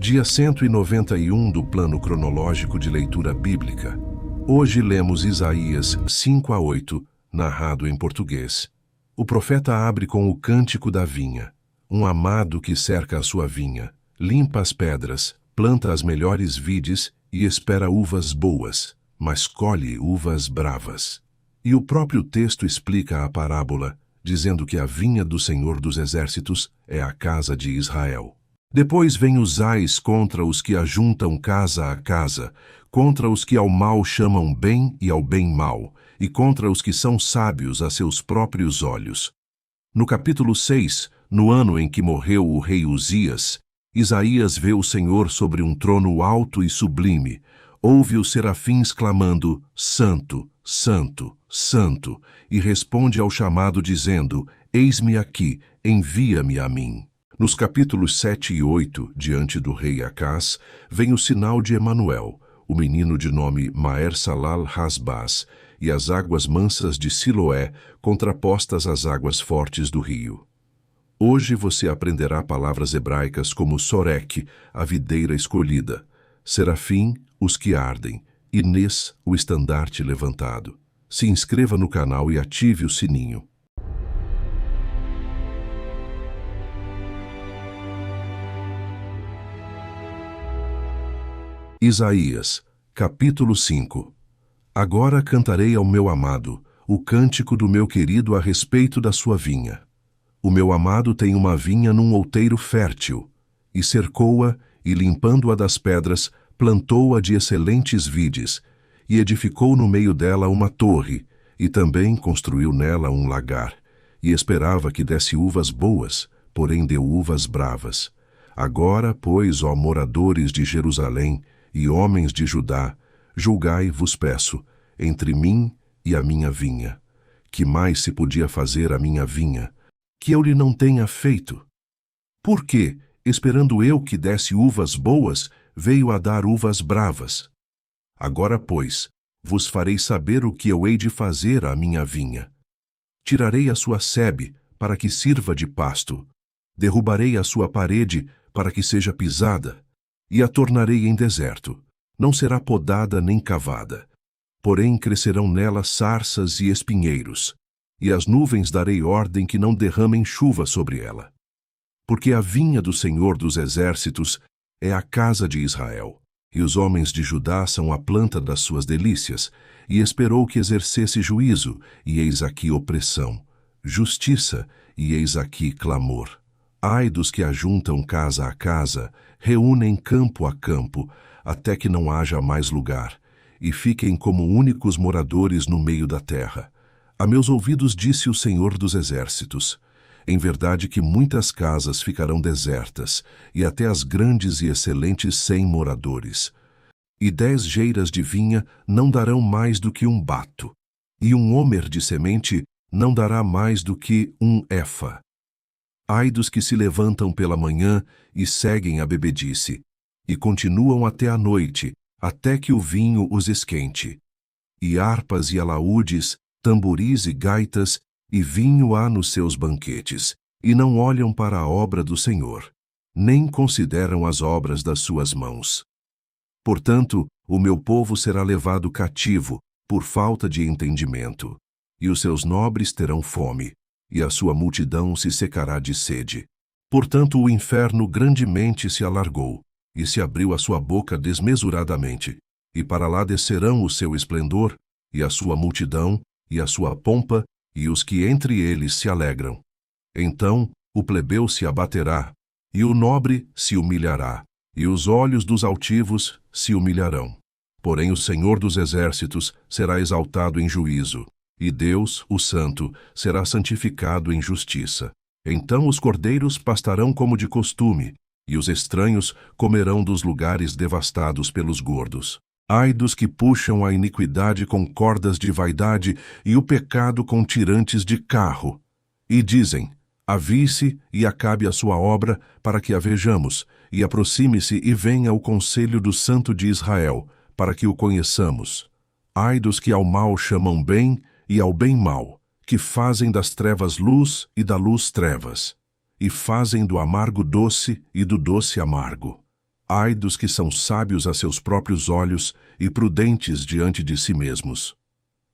Dia 191 do plano cronológico de leitura bíblica. Hoje lemos Isaías 5 a 8, narrado em português. O profeta abre com o cântico da vinha. Um amado que cerca a sua vinha, limpa as pedras, planta as melhores vides e espera uvas boas, mas colhe uvas bravas. E o próprio texto explica a parábola, dizendo que a vinha do Senhor dos Exércitos é a casa de Israel. Depois vem os ais contra os que ajuntam casa a casa, contra os que ao mal chamam bem e ao bem mal, e contra os que são sábios a seus próprios olhos. No capítulo 6, no ano em que morreu o rei Uzias, Isaías vê o Senhor sobre um trono alto e sublime, ouve os serafins clamando, Santo, Santo, Santo, e responde ao chamado dizendo, Eis-me aqui, envia-me a mim. Nos capítulos 7 e 8, diante do rei Acás, vem o sinal de Emanuel, o menino de nome Maer-Salal-Hasbaz, e as águas mansas de Siloé, contrapostas às águas fortes do rio. Hoje você aprenderá palavras hebraicas como Sorek, a videira escolhida, Serafim, os que ardem, e Nes, o estandarte levantado. Se inscreva no canal e ative o sininho. Isaías, capítulo 5. Agora cantarei ao meu amado, o cântico do meu querido a respeito da sua vinha. O meu amado tem uma vinha num outeiro fértil, e cercou-a, e limpando-a das pedras, plantou-a de excelentes vides, e edificou no meio dela uma torre, e também construiu nela um lagar, e esperava que desse uvas boas, porém deu uvas bravas. Agora, pois, ó moradores de Jerusalém, e homens de Judá, julgai, vos peço, entre mim e a minha vinha. Que mais se podia fazer à minha vinha, que eu lhe não tenha feito? Por que, esperando eu que desse uvas boas, veio a dar uvas bravas? Agora, pois, vos farei saber o que eu hei de fazer à minha vinha. Tirarei a sua sebe, para que sirva de pasto. Derrubarei a sua parede, para que seja pisada. E a tornarei em deserto. Não será podada nem cavada. Porém crescerão nela sarças e espinheiros, e as nuvens darei ordem que não derramem chuva sobre ela. Porque a vinha do Senhor dos Exércitos é a casa de Israel, e os homens de Judá são a planta das suas delícias, e esperou que exercesse juízo, e eis aqui opressão, justiça, e eis aqui clamor. Ai dos que ajuntam casa a casa, reúnem campo a campo, até que não haja mais lugar, e fiquem como únicos moradores no meio da terra. A meus ouvidos disse o Senhor dos Exércitos, em verdade que muitas casas ficarão desertas, e até as grandes e excelentes sem moradores. E 10 geiras de vinha não darão mais do que um bato, e um homer de semente não dará mais do que um efa. Ai dos que se levantam pela manhã e seguem a bebedice, e continuam até a noite, até que o vinho os esquente. E harpas e alaúdes, tamboris e gaitas, e vinho há nos seus banquetes, e não olham para a obra do Senhor, nem consideram as obras das suas mãos. Portanto, o meu povo será levado cativo, por falta de entendimento, e os seus nobres terão fome, e a sua multidão se secará de sede. Portanto o inferno grandemente se alargou, e se abriu a sua boca desmesuradamente, e para lá descerão o seu esplendor, e a sua multidão, e a sua pompa, e os que entre eles se alegram. Então o plebeu se abaterá, e o nobre se humilhará, e os olhos dos altivos se humilharão. Porém o Senhor dos Exércitos será exaltado em juízo, e Deus, o Santo, será santificado em justiça. Então os cordeiros pastarão como de costume, e os estranhos comerão dos lugares devastados pelos gordos. Ai dos que puxam a iniquidade com cordas de vaidade e o pecado com tirantes de carro. E dizem, avie-se e acabe a sua obra, para que a vejamos, e aproxime-se e venha o conselho do Santo de Israel, para que o conheçamos. Ai dos que ao mal chamam bem, e ao bem mal, que fazem das trevas luz e da luz trevas, e fazem do amargo doce e do doce amargo. Ai dos que são sábios a seus próprios olhos e prudentes diante de si mesmos.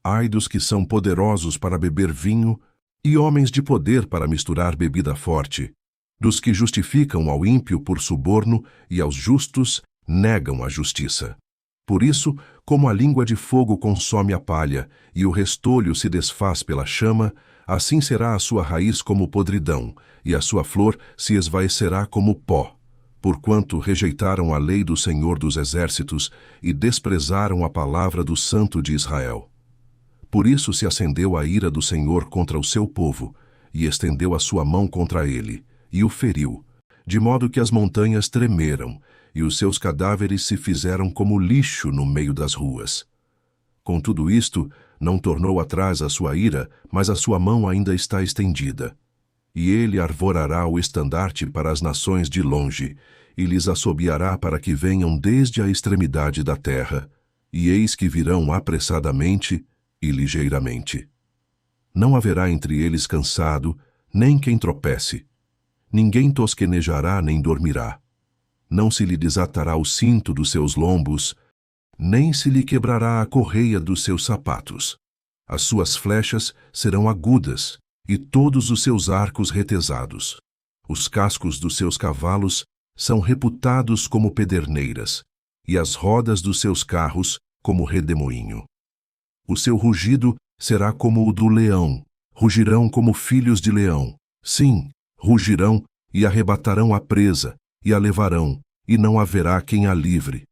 Ai dos que são poderosos para beber vinho e homens de poder para misturar bebida forte, dos que justificam ao ímpio por suborno e aos justos negam a justiça. Por isso, como a língua de fogo consome a palha e o restolho se desfaz pela chama, assim será a sua raiz como podridão, e a sua flor se esvaecerá como pó, porquanto rejeitaram a lei do Senhor dos Exércitos e desprezaram a palavra do Santo de Israel. Por isso se acendeu a ira do Senhor contra o seu povo, e estendeu a sua mão contra ele, e o feriu, de modo que as montanhas tremeram, e os seus cadáveres se fizeram como lixo no meio das ruas. Com tudo isto, não tornou atrás a sua ira, mas a sua mão ainda está estendida. E ele arvorará o estandarte para as nações de longe, e lhes assobiará para que venham desde a extremidade da terra, e eis que virão apressadamente e ligeiramente. Não haverá entre eles cansado, nem quem tropece. Ninguém tosquenejará nem dormirá. Não se lhe desatará o cinto dos seus lombos, nem se lhe quebrará a correia dos seus sapatos. As suas flechas serão agudas, e todos os seus arcos retesados. Os cascos dos seus cavalos são reputados como pederneiras, e as rodas dos seus carros como redemoinho. O seu rugido será como o do leão, rugirão como filhos de leão. Sim, rugirão e arrebatarão a presa, e a levarão, e não haverá quem a livre.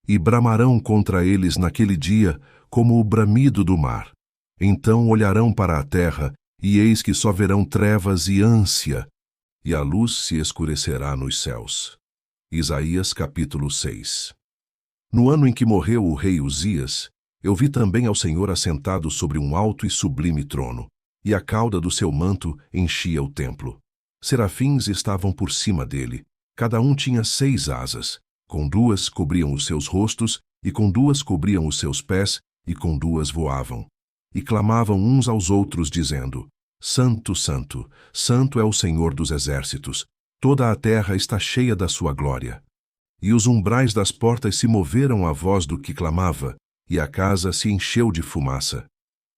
E bramarão contra eles naquele dia como o bramido do mar. Então olharão para a terra, e eis que só verão trevas e ânsia, e a luz se escurecerá nos céus. Isaías capítulo 6. No ano em que morreu o rei Uzias, eu vi também ao Senhor assentado sobre um alto e sublime trono, e a cauda do seu manto enchia o templo. Serafins estavam por cima dele, cada um tinha 6 asas, com 2 cobriam os seus rostos, e com 2 cobriam os seus pés, e com 2 voavam. E clamavam uns aos outros, dizendo: Santo, Santo, Santo é o Senhor dos Exércitos, toda a terra está cheia da sua glória. E os umbrais das portas se moveram à voz do que clamava, e a casa se encheu de fumaça.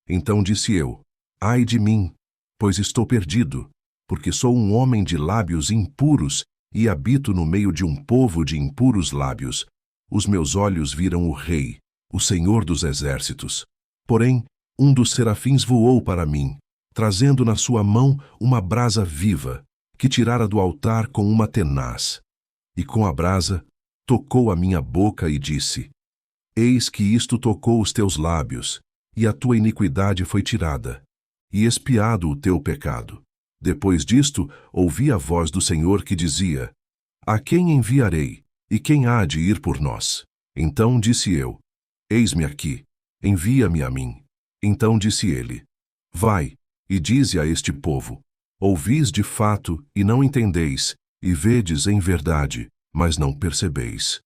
Então disse eu: Ai de mim, pois estou perdido, porque sou um homem de lábios impuros e habito no meio de um povo de impuros lábios. Os meus olhos viram o Rei, o Senhor dos Exércitos. Porém, um dos serafins voou para mim, trazendo na sua mão uma brasa viva, que tirara do altar com uma tenaz. E com a brasa, tocou a minha boca e disse: Eis que isto tocou os teus lábios, e a tua iniquidade foi tirada, e expiado o teu pecado. Depois disto, ouvi a voz do Senhor que dizia: A quem enviarei, e quem há de ir por nós? Então disse eu: Eis-me aqui, envia-me a mim. Então disse ele: Vai, e dize a este povo: Ouvis de fato, e não entendeis, e vedes em verdade, mas não percebeis.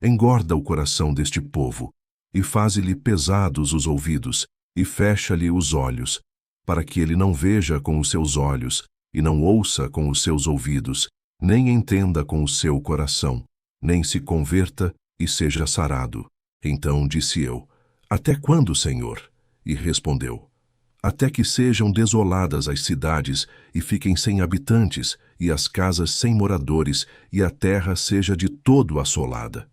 Engorda o coração deste povo, e faze-lhe pesados os ouvidos, e fecha-lhe os olhos, para que ele não veja com os seus olhos, e não ouça com os seus ouvidos, nem entenda com o seu coração, nem se converta e seja sarado. Então disse eu: Até quando, Senhor? E respondeu: Até que sejam desoladas as cidades, e fiquem sem habitantes, e as casas sem moradores, e a terra seja de todo assolada.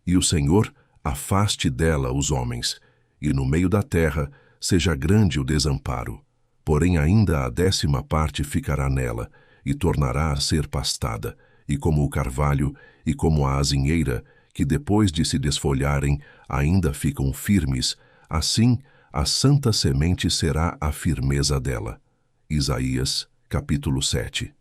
E o Senhor afaste dela os homens, e no meio da terra seja grande o desamparo. Porém ainda a 10ª parte ficará nela, e tornará a ser pastada, e como o carvalho, e como a azinheira, que depois de se desfolharem ainda ficam firmes, assim a santa semente será a firmeza dela. Isaías, capítulo 7.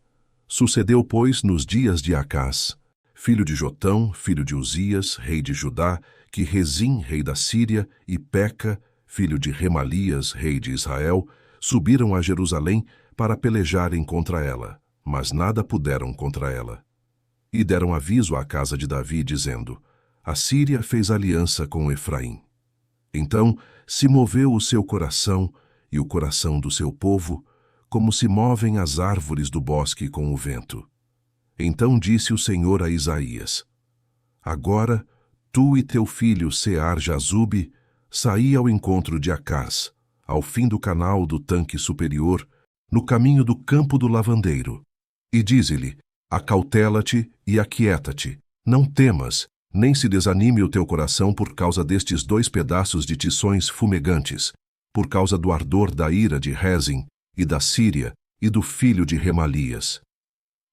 Sucedeu, pois, nos dias de Acás, filho de Jotão, filho de Uzias, rei de Judá, que Rezim, rei da Síria, e Peca, filho de Remalias, rei de Israel, subiram a Jerusalém para pelejarem contra ela, mas nada puderam contra ela. E deram aviso à casa de Davi, dizendo: A Síria fez aliança com Efraim. Então se moveu o seu coração e o coração do seu povo, como se movem as árvores do bosque com o vento. Então disse o Senhor a Isaías: Agora, tu e teu filho Sear-Jazube, saí ao encontro de Acás, ao fim do canal do tanque superior, no caminho do campo do lavandeiro. E dize-lhe: acautela-te e aquieta-te, não temas, nem se desanime o teu coração por causa destes 2 pedaços de tições fumegantes, por causa do ardor da ira de Rezim e da Síria e do filho de Remalias.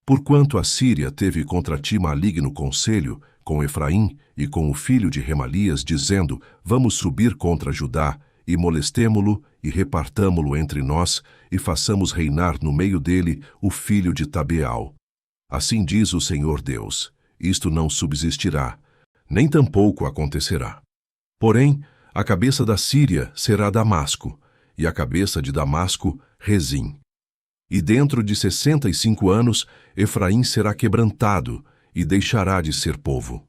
Porquanto a Síria teve contra ti maligno conselho, com Efraim e com o filho de Remalias, dizendo: vamos subir contra Judá, e molestemo-lo, e repartamo-lo entre nós, e façamos reinar no meio dele o filho de Tabeal. Assim diz o Senhor Deus: isto não subsistirá, nem tampouco acontecerá. Porém, a cabeça da Síria será Damasco, e a cabeça de Damasco, Rezim. E dentro de 65 anos, Efraim será quebrantado, e deixará de ser povo.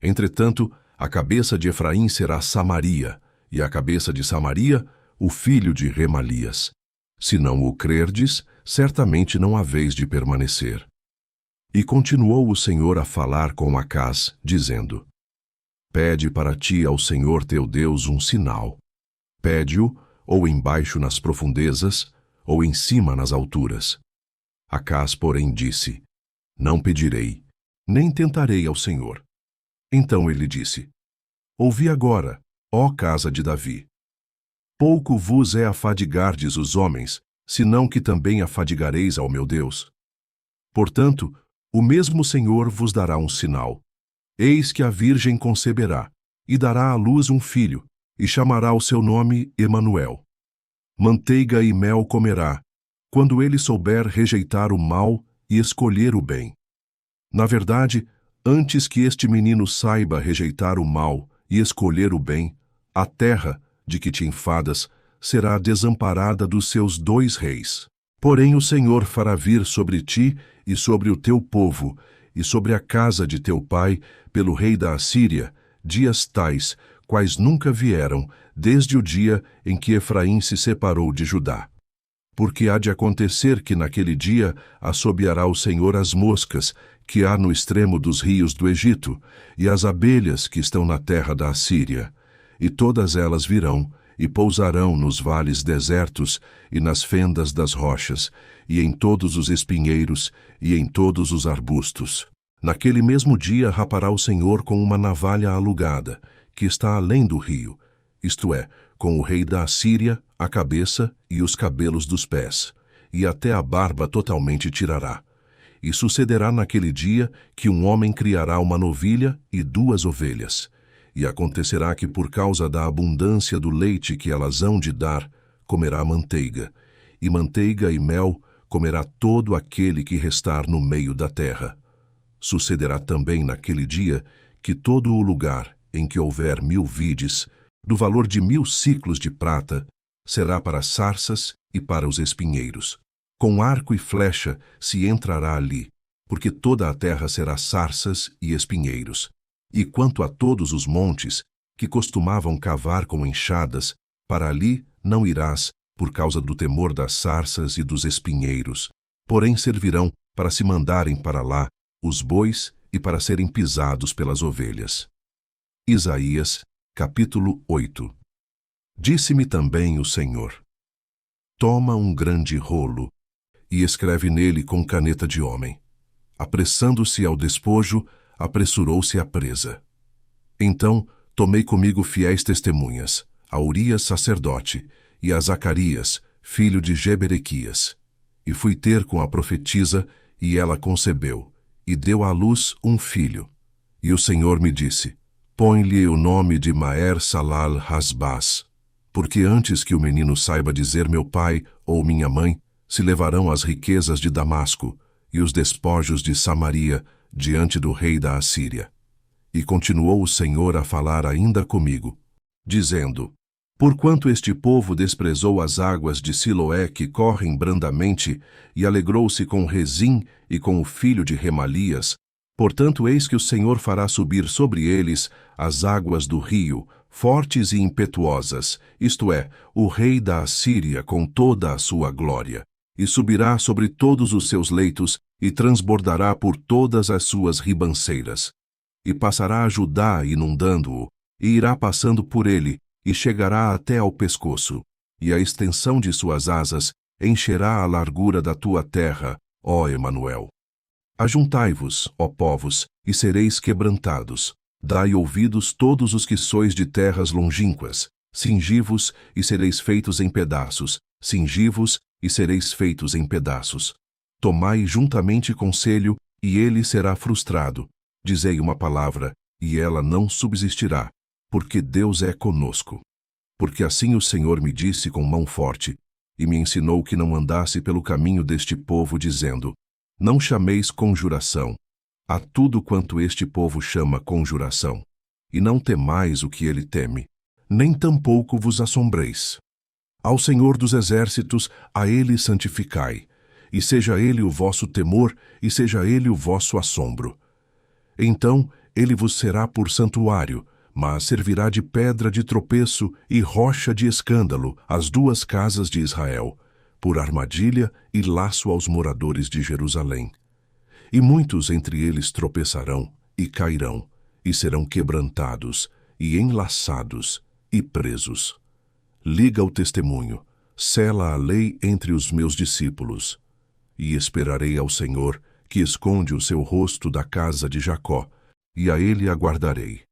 Entretanto, a cabeça de Efraim será Samaria, e a cabeça de Samaria, o filho de Remalias. Se não o crerdes, certamente não haveis de permanecer. E continuou o Senhor a falar com Acás, dizendo: pede para ti ao Senhor teu Deus um sinal. Pede-o, ou embaixo nas profundezas, ou em cima nas alturas. Acás, porém, disse: não pedirei, nem tentarei ao Senhor. Então ele disse: ouvi agora, ó casa de Davi. Pouco vos é afadigardes os homens, senão que também afadigareis ao meu Deus. Portanto, o mesmo Senhor vos dará um sinal. Eis que a virgem conceberá, e dará à luz um filho, e chamará o seu nome Emanuel. Manteiga e mel comerá, quando ele souber rejeitar o mal e escolher o bem. Na verdade, antes que este menino saiba rejeitar o mal e escolher o bem, a terra, de que te enfadas, será desamparada dos seus 2 reis. Porém o Senhor fará vir sobre ti e sobre o teu povo, e sobre a casa de teu pai, pelo rei da Assíria, dias tais, quais nunca vieram, desde o dia em que Efraim se separou de Judá. Porque há de acontecer que naquele dia assobiará o Senhor as moscas que há no extremo dos rios do Egito, e as abelhas que estão na terra da Assíria, e todas elas virão, e pousarão nos vales desertos, e nas fendas das rochas, e em todos os espinheiros, e em todos os arbustos. Naquele mesmo dia rapará o Senhor com uma navalha alugada, que está além do rio, isto é, com o rei da Assíria, a cabeça e os cabelos dos pés, e até a barba totalmente tirará. E sucederá naquele dia que um homem criará uma novilha e 2 ovelhas. E acontecerá que por causa da abundância do leite que elas hão de dar, comerá manteiga, e mel comerá todo aquele que restar no meio da terra. Sucederá também naquele dia que todo o lugar em que houver 1000 vides, do valor de 1000 siclos de prata, será para sarças e para os espinheiros. Com arco e flecha se entrará ali, porque toda a terra será sarças e espinheiros. E quanto a todos os montes, que costumavam cavar com enxadas, para ali não irás, por causa do temor das sarças e dos espinheiros. Porém servirão para se mandarem para lá os bois e para serem pisados pelas ovelhas. Isaías, capítulo 8. Disse-me também o Senhor: toma um grande rolo, e escreve nele com caneta de homem. Apressando-se ao despojo, apressurou-se à presa. Então tomei comigo fiéis testemunhas, a Urias sacerdote, e a Zacarias, filho de Jeberequias. E fui ter com a profetisa, e ela concebeu, e deu à luz um filho. E o Senhor me disse: põe-lhe o nome de Maer-Salal-Hasbaz, porque antes que o menino saiba dizer meu pai ou minha mãe, se levarão as riquezas de Damasco e os despojos de Samaria diante do rei da Assíria. E continuou o Senhor a falar ainda comigo, dizendo: porquanto este povo desprezou as águas de Siloé que correm brandamente, e alegrou-se com Rezim e com o filho de Remalias, portanto eis que o Senhor fará subir sobre eles as águas do rio, fortes e impetuosas, isto é, o rei da Assíria com toda a sua glória, e subirá sobre todos os seus leitos, e transbordará por todas as suas ribanceiras. e passará a Judá inundando-o, e irá passando por ele, e chegará até ao pescoço, e a extensão de suas asas encherá a largura da tua terra, ó Emanuel. Ajuntai-vos, ó povos, e sereis quebrantados. Dai ouvidos todos os que sois de terras longínquas. Cingi-vos, e sereis feitos em pedaços. Cingi-vos, e sereis feitos em pedaços. Tomai juntamente conselho, e ele será frustrado. Dizei uma palavra, e ela não subsistirá, porque Deus é conosco. Porque assim o Senhor me disse com mão forte, e me ensinou que não andasse pelo caminho deste povo, dizendo: não chameis conjuração a tudo quanto este povo chama conjuração, e não temais o que ele teme, nem tampouco vos assombreis. Ao Senhor dos Exércitos, a ele santificai, e seja ele o vosso temor, e seja ele o vosso assombro. Então ele vos será por santuário, mas servirá de pedra de tropeço e rocha de escândalo às duas casas de Israel, por armadilha e laço aos moradores de Jerusalém. E muitos entre eles tropeçarão e cairão, e serão quebrantados, e enlaçados, e presos. Liga o testemunho, sela a lei entre os meus discípulos. E esperarei ao Senhor, que esconde o seu rosto da casa de Jacó, e a ele aguardarei.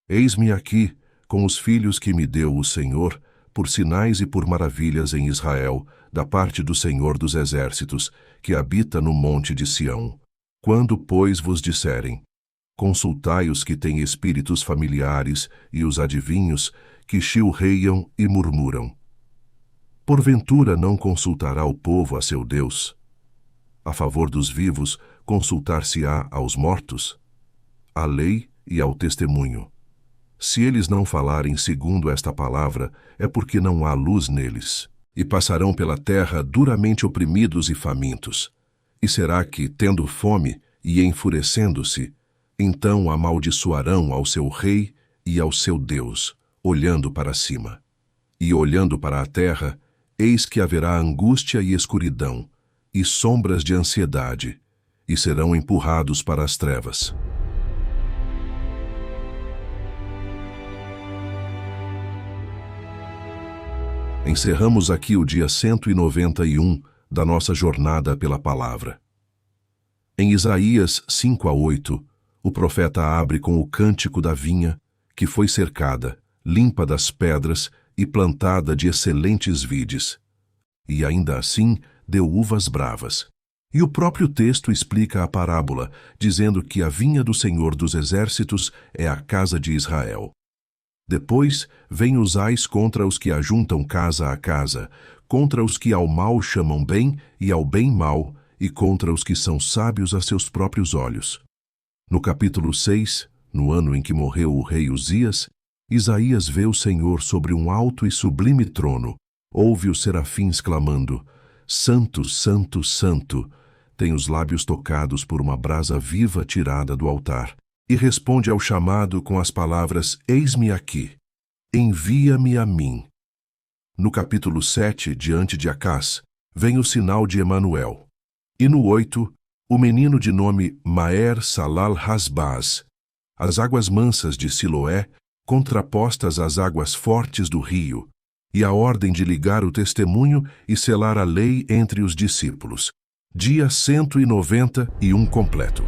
Eis-me aqui, com os filhos que me deu o Senhor, por sinais e por maravilhas em Israel, da parte do Senhor dos Exércitos, que habita no monte de Sião. Quando, pois, vos disserem: consultai os que têm espíritos familiares e os adivinhos, que chilreiam e murmuram. Porventura não consultará o povo a seu Deus? A favor dos vivos, consultar-se-á aos mortos? À lei e ao testemunho. Se eles não falarem segundo esta palavra, é porque não há luz neles, e passarão pela terra duramente oprimidos e famintos. E será que, tendo fome e enfurecendo-se, então amaldiçoarão ao seu rei e ao seu Deus, olhando para cima. E olhando para a terra, eis que haverá angústia e escuridão, e sombras de ansiedade, e serão empurrados para as trevas. Encerramos aqui o dia 191 da nossa jornada pela palavra. Em Isaías 5-8, o profeta abre com o cântico da vinha, que foi cercada, limpa das pedras e plantada de excelentes vides. E ainda assim deu uvas bravas. E o próprio texto explica a parábola, dizendo que a vinha do Senhor dos Exércitos é a casa de Israel. Depois vem os ais contra os que ajuntam casa a casa, contra os que ao mal chamam bem e ao bem mal, e contra os que são sábios a seus próprios olhos. No capítulo 6, no ano em que morreu o rei Uzias, Isaías vê o Senhor sobre um alto e sublime trono, ouve os serafins clamando: Santo, Santo, Santo, tem os lábios tocados por uma brasa viva tirada do altar, e responde ao chamado com as palavras: Eis-me aqui, envia-me a mim. No capítulo 7, diante de Acás, vem o sinal de Emanuel. E no 8, o menino de nome Maer-Salal-Hasbaz, as águas mansas de Siloé, contrapostas às águas fortes do rio, e a ordem de ligar o testemunho e selar a lei entre os discípulos. Dia 191 completo.